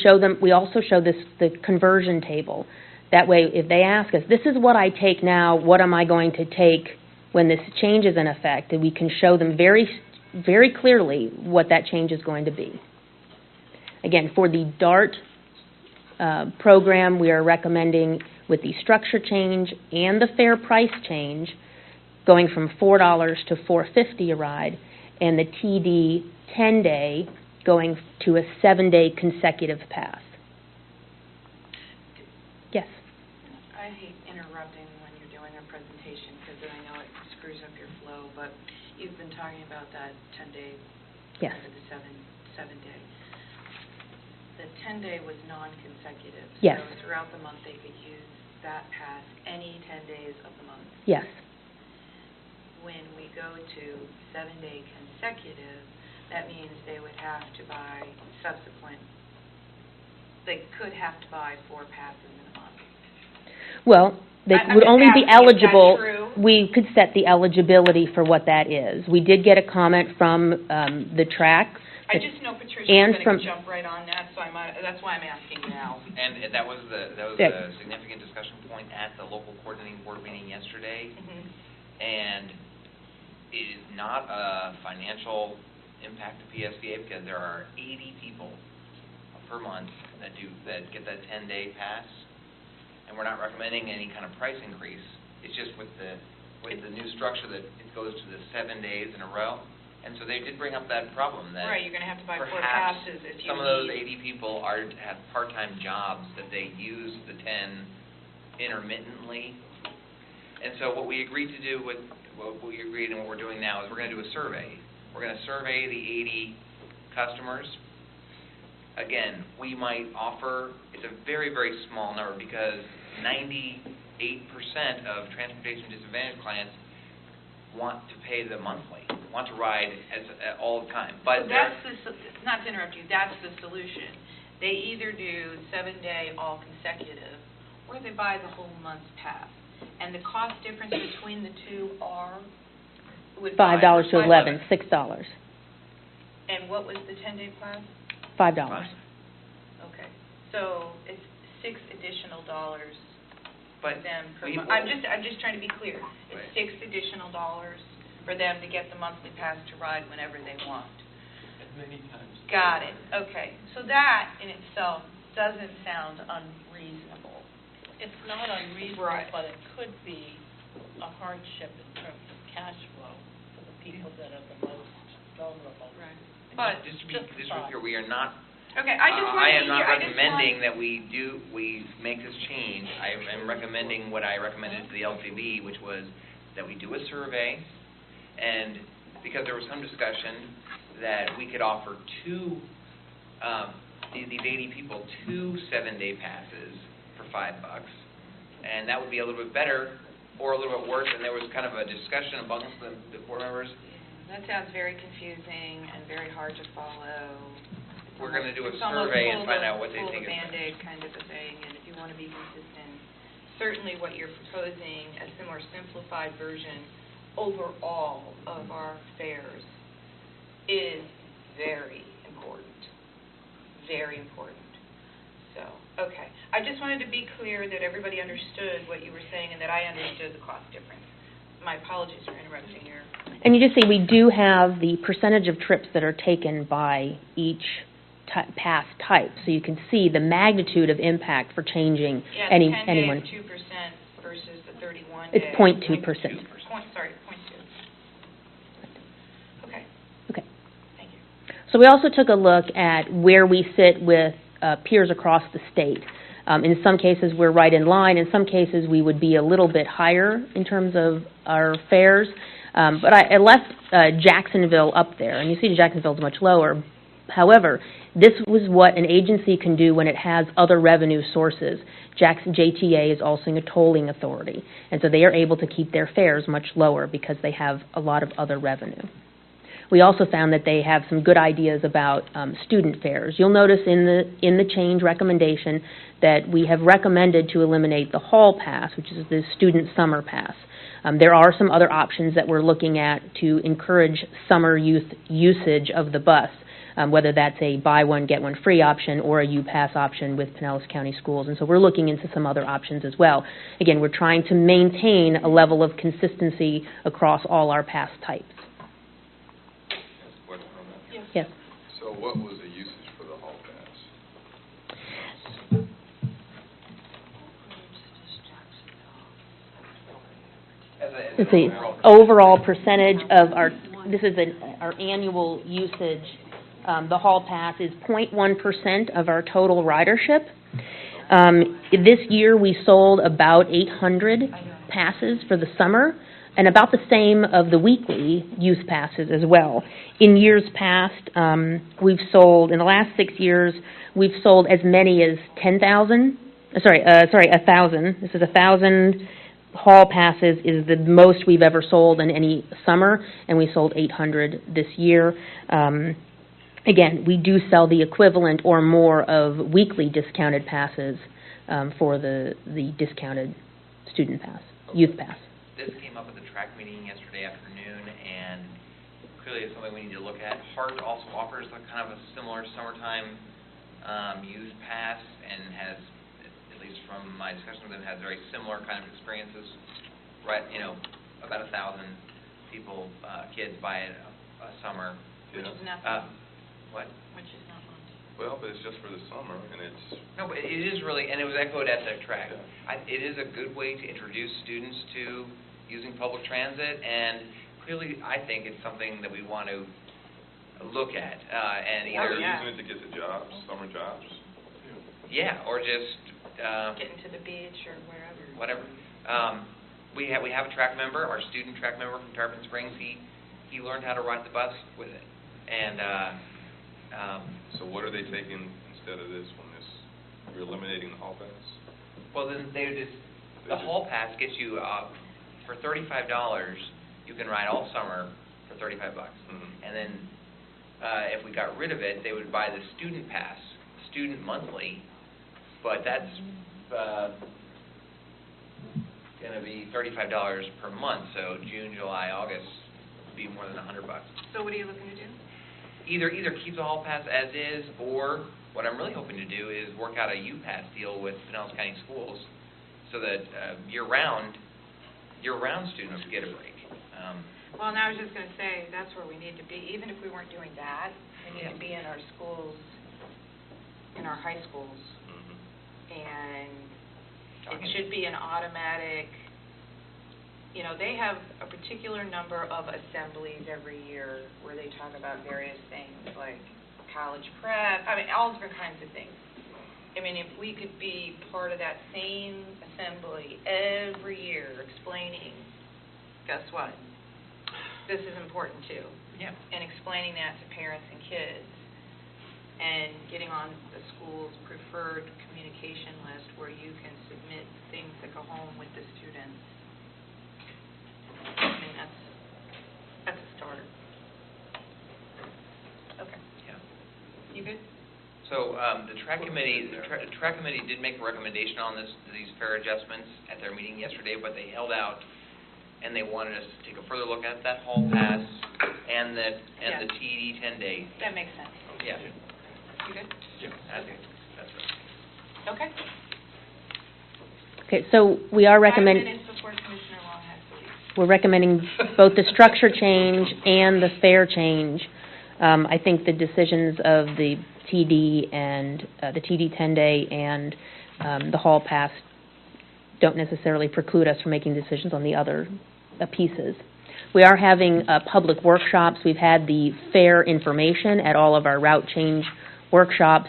also show the conversion table. That way, if they ask us, this is what I take now, what am I going to take when this change is in effect, and we can show them very, very clearly what that change is going to be. Again, for the DART program, we are recommending, with the structure change and the fare price change, going from $4 to $4.50 a ride, and the TD 10-day going to a 7-day consecutive pass. Yes? I hate interrupting when you're doing a presentation, because then I know it screws up your flow, but you've been talking about that 10-day, yes, the 7-day. The 10-day was non-consecutive. Yes. So throughout the month, they could use that pass any 10 days of the month. Yes. When we go to 7-day consecutive, that means they would have to buy they could have to buy 4 passes in a month. Well, they I'm would just only be asking, is that eligible. true? We could set the eligibility for what that is. We did get a comment from the track. I just know Patricia's and going from- to jump right on that, so that's why I'm asking now. And that was Yeah. a significant discussion point at the local coordinating board meeting yesterday. Mhm. And it is not a financial impact to PSVA, because there are 80 people per month that get that 10-day pass, and we're not recommending any kind of price increase. It's just with the new structure that it goes to the 7 days in a row. And so they did bring up that problem that Right, you're going to have to buy 4 perhaps passes if you some of those need. 80 people have part-time jobs that they use the 10 intermittently. And so what we agreed to do with, what we agreed and what we're doing now is we're going to do a survey. We're going to survey the 80 customers. Again, we might offer, it's a very, very small number because 98% of transportation disadvantaged clients want to pay the monthly, want to ride all the time. But That's not to interrupt you, that's the solution. They either do 7-day all consecutive, or they buy the whole month's pass. And the cost difference between the two would $5 to $11, $6. And what was the 10-day class? $5. Okay, so it's $6 additional dollars for But them per we- month. I'm just trying to be clear. It's Right. $6 additional dollars for them to get the monthly pass to ride whenever they want. And many times. Got it, okay. So that in itself doesn't sound unreasonable. It's not unreasonable, Right. but it could be a hardship in terms of cash flow for the people that are the most vulnerable. Right. And But, just to be just clear, we are not, okay, I just want to I be am not clear, I just recommending want... that we make this change. I am recommending what I recommended to the LCB, which was that we do a survey, and because there was some discussion that we could offer these 80 people 2 7-day passes for $5, and that would be a little bit better or a little bit worse, and there was kind of a discussion amongst the board members. That sounds very confusing and very hard to follow. We're going to do a It's almost survey and pull find the- out what they pull think the is best. Band-Aid kind of a thing, and if you want to be consistent, certainly what you're proposing, as the more simplified version overall of our fares, is very important. Very important. So, okay. I just wanted to be clear that everybody understood what you were saying and that I understood the cost difference. My apologies for interrupting your... And you just see, we do have the percentage of trips that are taken by each pass type, so you can see the magnitude of impact for changing Yeah, anyone. 10 days, 2% versus the 31 It's days. 0.2%. Sorry, 0.2. Okay, Okay. thank you. So we also took a look at where we sit with peers across the state. In some cases, we're right in line. In some cases, we would be a little bit higher in terms of our fares. But I left Jacksonville up there, and you see Jacksonville's much lower. However, this was what an agency can do when it has other revenue sources. JTA is also a tolling authority, and so they are able to keep their fares much lower because they have a lot of other revenue. We also found that they have some good ideas about student fares. You'll notice in the change recommendation that we have recommended to eliminate the hall pass, which is the student summer pass. There are some other options that we're looking at to encourage summer youth usage of the bus, whether that's a buy one, get one free option or a U-Pass option with Pinellas County Schools. And so we're looking into some other options as well. Again, we're trying to maintain a level of consistency across all our pass types. Question on that? Yes. So what was the usage for the hall pass? Let's see, overall percentage of our, this is our annual usage. The hall pass is 0.1% of our total ridership. This year, we sold about 800 passes for the summer, and about the same of the weekly youth passes as well. In years past, we've sold, in the last 6 years, we've sold as many as 1,000. This is 1,000 hall passes is the most we've ever sold in any summer, and we sold 800 this year. Again, we do sell the equivalent or more of weekly discounted passes for the discounted student pass, youth pass. This came up at the track meeting yesterday afternoon, and clearly it's something we need to look at. Hart also offers a kind of a similar summertime youth pass, and has, at least from my discussion with them, has very similar kind of experiences. Right, about 1,000 people, kids buy it a summer. Which is nothing. What? Which is not much. Well, but it's just for the summer, and it's... No, but it is really, and it was echoed at the track. Yeah. It is a good way to introduce students to using public transit, and clearly, I think it's something that we want to look at, and Or either... using it to get to jobs, summer jobs. Yeah, or just... Getting to the beach or wherever. Whatever. We have a track member, our student track member from Tarpon Springs. He learned how to ride the bus with it. And So what are they taking instead of this one? You're eliminating the hall pass? well, then the hall pass gets you for $35. You can ride all summer for $35. Mhm. And then if we got rid of it, they would buy the student pass, student monthly, but that's going to be $35 per month. So June, July, August would be more than $100. So what are you looking to do? Either keep the hall pass as is, or what I'm really hoping to do is work out a U-Pass deal with Pinellas County Schools, so that year-round students get a break. Well, and I was just going to say, that's where we need to be. Even if we weren't doing that, we need to be in our schools, in our high schools, Mhm. and it should be an automatic, they have a particular number of assemblies every year where they talk about various things, like college prep, all different kinds of things. If we could be part of that same assembly every year explaining, guess what? This is important too. Yeah. And explaining that to parents and kids, and getting on the school's preferred communication list where you can submit things that go home with the students. That's a start. Okay. Yeah. You good? So the track committee did make a recommendation on these fare adjustments at their meeting yesterday, but they held out, and they wanted us to take a further look at that hall pass and the TED 10-day. That makes sense. Yeah. You good? Yeah. That's right. Okay. Okay, so we are 5 minutes before Commissioner Long has to leave. we're recommending both the structure change and the fare change. I think the decisions of the TD and the TD 10-day and the hall pass don't necessarily preclude us from making decisions on the other pieces. We are having public workshops. We've had the fare information at all of our route change workshops,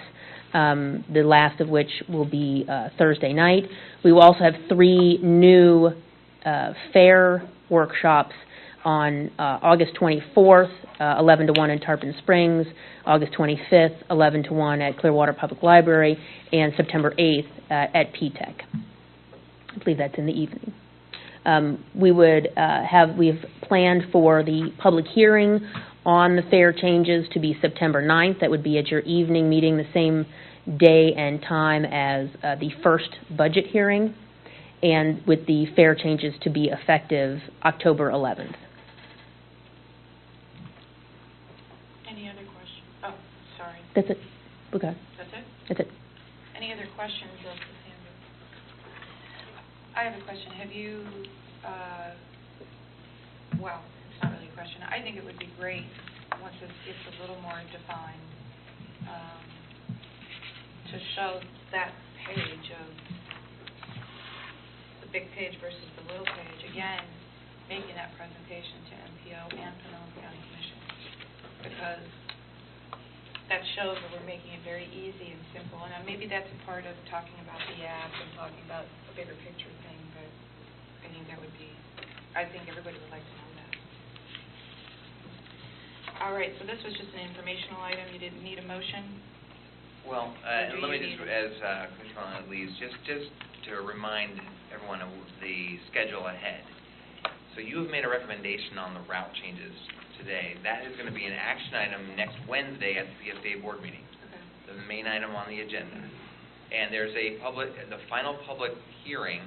the last of which will be Thursday night. We will also have 3 new fare workshops on August 24th, 11 to 1 in Tarpon Springs, August 25th, 11 to 1 at Clearwater Public Library, and September 8th at PTech. I believe that's in the evening. We've planned for the public hearing on the fare changes to be September 9th. That would be at your evening meeting, the same day and time as the first budget hearing, and with the fare changes to be effective October 11th. Any other questions? Oh, sorry. That's it. Okay. That's it? That's it. Any other questions of Cassandra? I have a question. Have you, well, it's not really a question. I think it would be great, once this gets a little more defined, to show that page of the big page versus the little page, again, making that presentation to MPO and Pinellas County Commission, because that shows that we're making it very easy and simple. And maybe that's a part of talking about the app and talking about a bigger picture thing, but I think that would be, I think everybody would like to know that. All right, so this was just an informational item. You didn't need a motion? Well, do let me you just, need- as Commissioner Long leaves, just to remind everyone of the schedule ahead. So you have made a recommendation on the route changes today. That is going to be an action item next Wednesday at the PSA board meeting, Okay. the main item on the agenda. And there's the final public hearing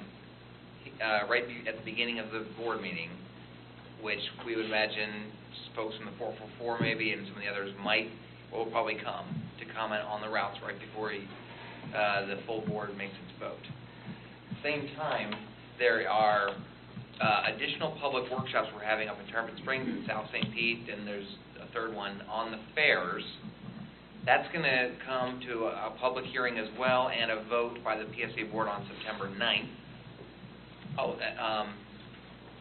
right at the beginning of the board meeting, which we would imagine folks from the 444 maybe and some of the others will probably come to comment on the routes right before the full board makes its vote. At the same time, there are additional public workshops we're having up in Tarpon Springs and South St. Pete, and there's a third one on the fares. That's going to come to a public hearing as well and a vote by the PSA board on September 9th.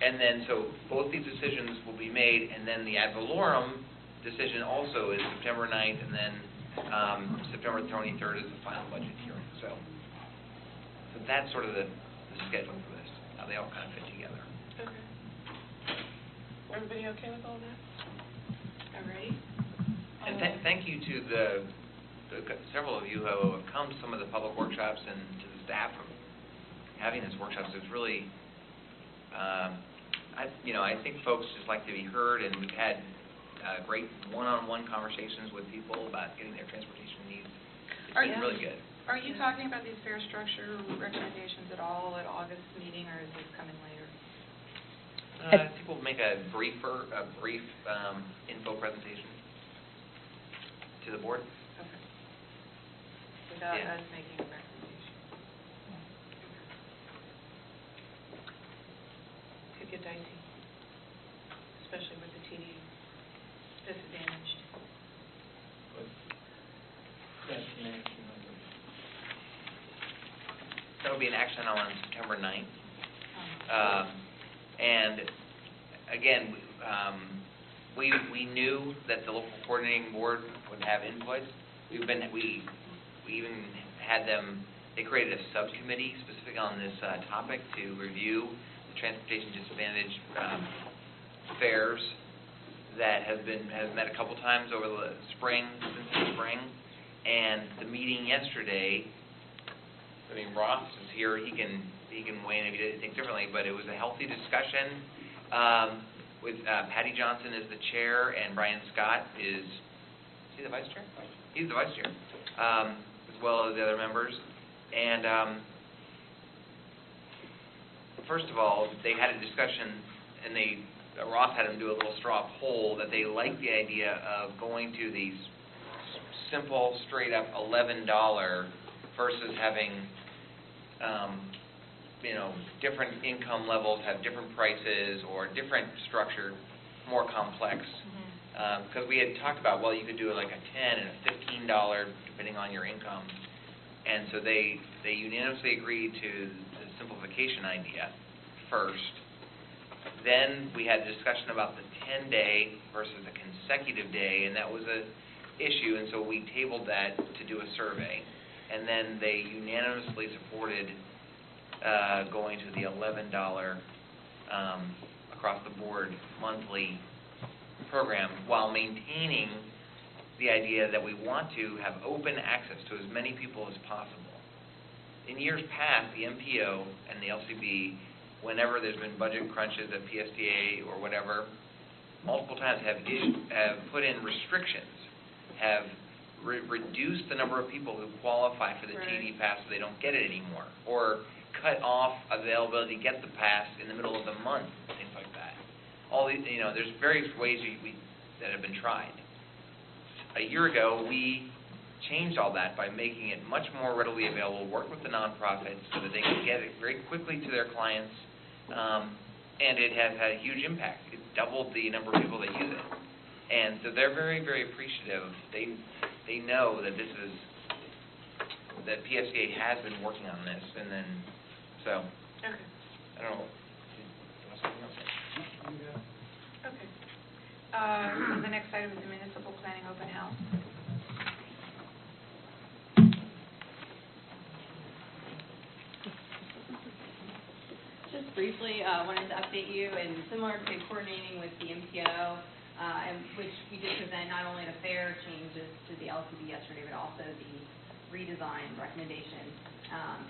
And then, so both these decisions will be made, and then the ad valorem decision also is September 9th, and then September 23rd is the final budget hearing. So that's sort of the schedule for this. how they all kind of fit together. Okay. Everybody okay with all that? All righty. And thank you to several of you who have come to some of the public workshops and to the staff for having these workshops. It's really, I think folks just like to be heard, and we've had great one-on-one conversations with people about getting their transportation needs. It's been really good. Are you talking about these fare structure recommendations at all at August meeting, or is this coming later? I think we'll make a brief info presentation to the board. Okay. Without Yeah. us making a recommendation. Could get dicey, especially with the TD disadvantaged. But that's an action item. That'll be an action on September 9th. And again, we knew that the local coordinating board would have input. We even had them, they created a subcommittee specific on this topic to review the transportation disadvantage fares that has met a couple times over the spring, since the spring. And the meeting yesterday, I mean, Ross is here, he can weigh in if he thinks differently, but it was a healthy discussion with Patty Johnson as the chair, and Brian Scott is he the vice chair? He's the vice chair, as well as the other members. And first of all, they had a discussion, and Ross had them do a little straw poll that they liked the idea of going to these simple, straight-up $11 versus having different income levels have different prices or different structure, more complex. Because we had talked about, well, you could do like a $10 and a $15 depending on your income. And so they unanimously agreed to the simplification idea first. Then we had a discussion about the 10-day versus the consecutive day, and that was an issue, and so we tabled that to do a survey. And then they unanimously supported going to the $11 across the board monthly program, while maintaining the idea that we want to have open access to as many people as possible. In years past, the MPO and the LCB, whenever there's been budget crunches at PSTA or whatever, multiple times have put in restrictions, have reduced the number of people who qualify for the TD pass so they don't get it anymore, or cut off availability to get the pass in the middle of the month, things like that. All these, there's various ways that have been tried. A year ago, we changed all that by making it much more readily available, worked with the nonprofits so that they could get it very quickly to their clients, and it has had a huge impact. It doubled the number of people that use it. And so they're very, very appreciative. They know that that PSCA has been working on this, and then, so, Okay. I don't know. You want something else? Okay. The next item is the municipal planning open house. Just briefly, wanted to update you, and similar to coordinating with the MPO, which we did present not only the fare changes to the LCD yesterday, but also the redesign recommendations.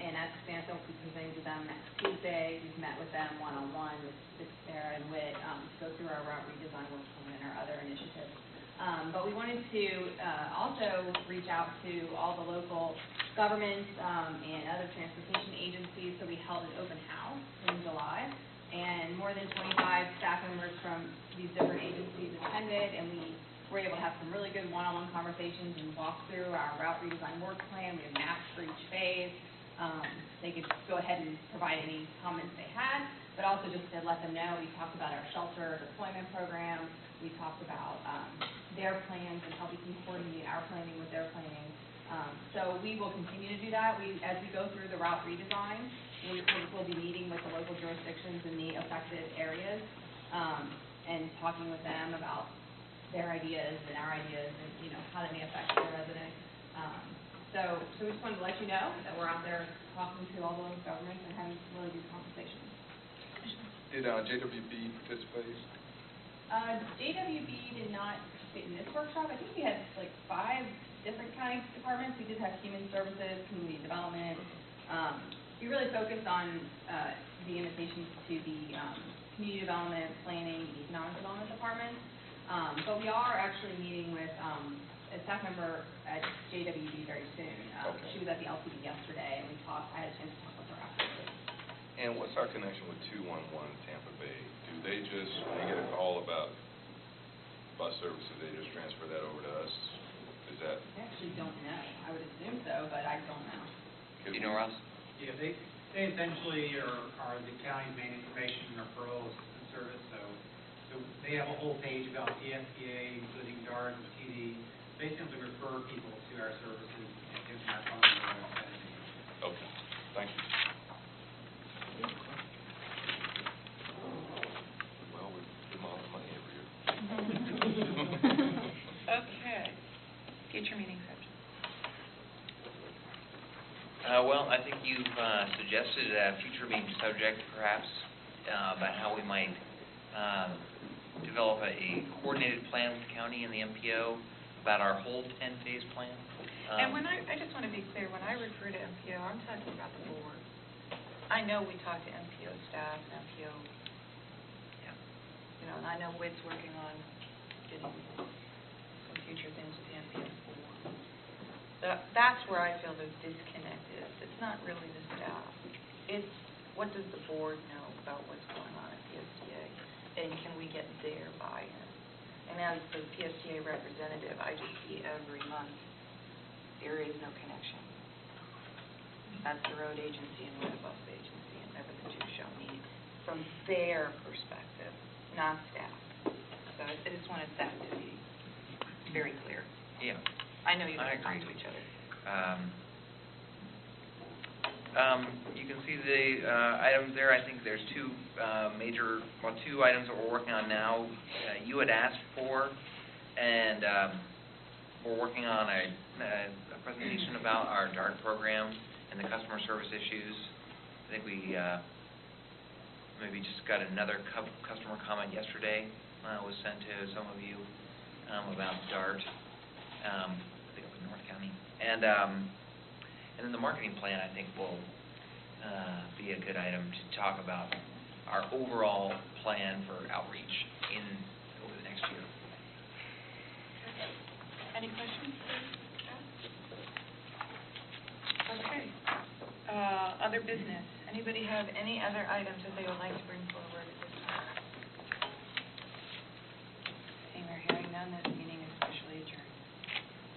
And as Santa will be presenting to them next Tuesday. We've met with them one-on-one with Sarah and Whit to go through our route redesign work plan and our other initiatives. But we wanted to also reach out to all the local governments and other transportation agencies. So we held an open house in July, and more than 25 staff members from these different agencies attended, and we were able to have some really good one-on-one conversations and walk through our route redesign work plan. We have maps for each phase. They could go ahead and provide any comments they had, but also just to let them know, we talked about our shelter deployment program. We talked about their plans and how we can coordinate our planning with their planning. So we will continue to do that. As we go through the route redesign, we'll be meeting with the local jurisdictions in the affected areas and talking with them about their ideas and our ideas and, how they may affect their residents. So we just wanted to let you know that we're out there talking to all the local governments and having some really good conversations. Did JWB participate? JWB did not participate in this workshop. I think we had like 5 different county departments. We did have human services, community development. We really focused on the invitations to the community development, planning, economic development departments. But we are actually meeting with a staff member at JWB very soon. Okay. She was at the LCD yesterday, and I had a chance to talk with her afterwards. And what's our connection with 211 Tampa Bay? Do they just, when they get a call about bus services, they just transfer that over to us? Is that? I actually don't know. I would assume so, but I don't know. Do you know, Ross? Yeah, they essentially are the county's main information and referral assistance service, so they have a whole page about the SBA, including DART and TD. They simply refer people to our services and give them our phone number. Okay, thank you. Well, we give them all the money every year. Okay. Future meeting subject. Well, I think you've suggested a future meeting subject, perhaps, about how we might develop a coordinated plan with the county and the MPO about our whole 10-phase plan. And when I just want to be clear, when I refer to MPO, I'm talking about the board. I know we talk to MPO staff, MPO, and I know Whit's working on getting some future things with the MPO board. That's where I feel the disconnect is. It's not really the staff. It's what does the board know about what's going on at PSTA, and can we get their buy-in? And as the PSTA representative, I just see every month there is no connection. That's the road agency and the bus agency, and never the two shall meet from their perspective, not staff. So I just wanted that to be very clear. Yeah. I know you I guys talk agree. to each other. You can see the items there. I think there's two items that we're working on now. You had asked for, and we're working on a presentation about our DART program and the customer service issues. I think we maybe just got another customer comment yesterday was sent to some of you about DART. I think it was North County. And then the marketing plan, I think, will be a good item to talk about our overall plan for outreach over the next year. Any questions? Okay. Other business. Anybody have any other items that they would like to bring forward at this time? Seeing or hearing none, this meeting is officially adjourned.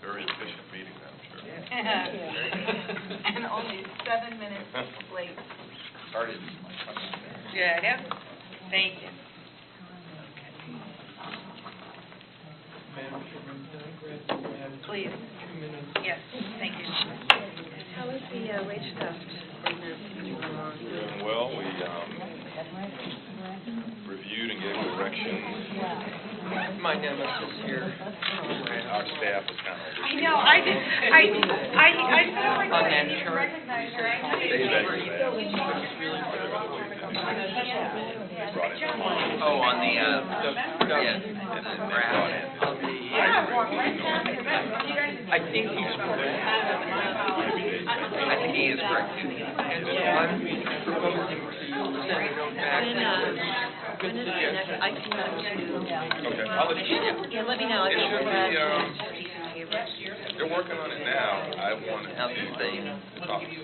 Very efficient meeting, I'm sure. And only 7 minutes late. Started. Yeah, yeah. Thank you. Madam Chairman, can I grab 2 Please. minutes? Yes, thank you. How is the wage theft ordinance coming along? Well, we reviewed and gave directions. My nemesis here. Our staff was kind of. I know, I felt like On I that didn't chart. recognize her. I know They you measured did. that. Brought in. Oh, on the, Yeah. and then graph. On the, I think he's correct. I think he is correct. And so I'm proposing to send a note back. Good suggestion. I can go to, Okay, I'll let you know. yeah, let me know. It should be, Decent they're working on it now. I wanted Now, this is the, to talk to, He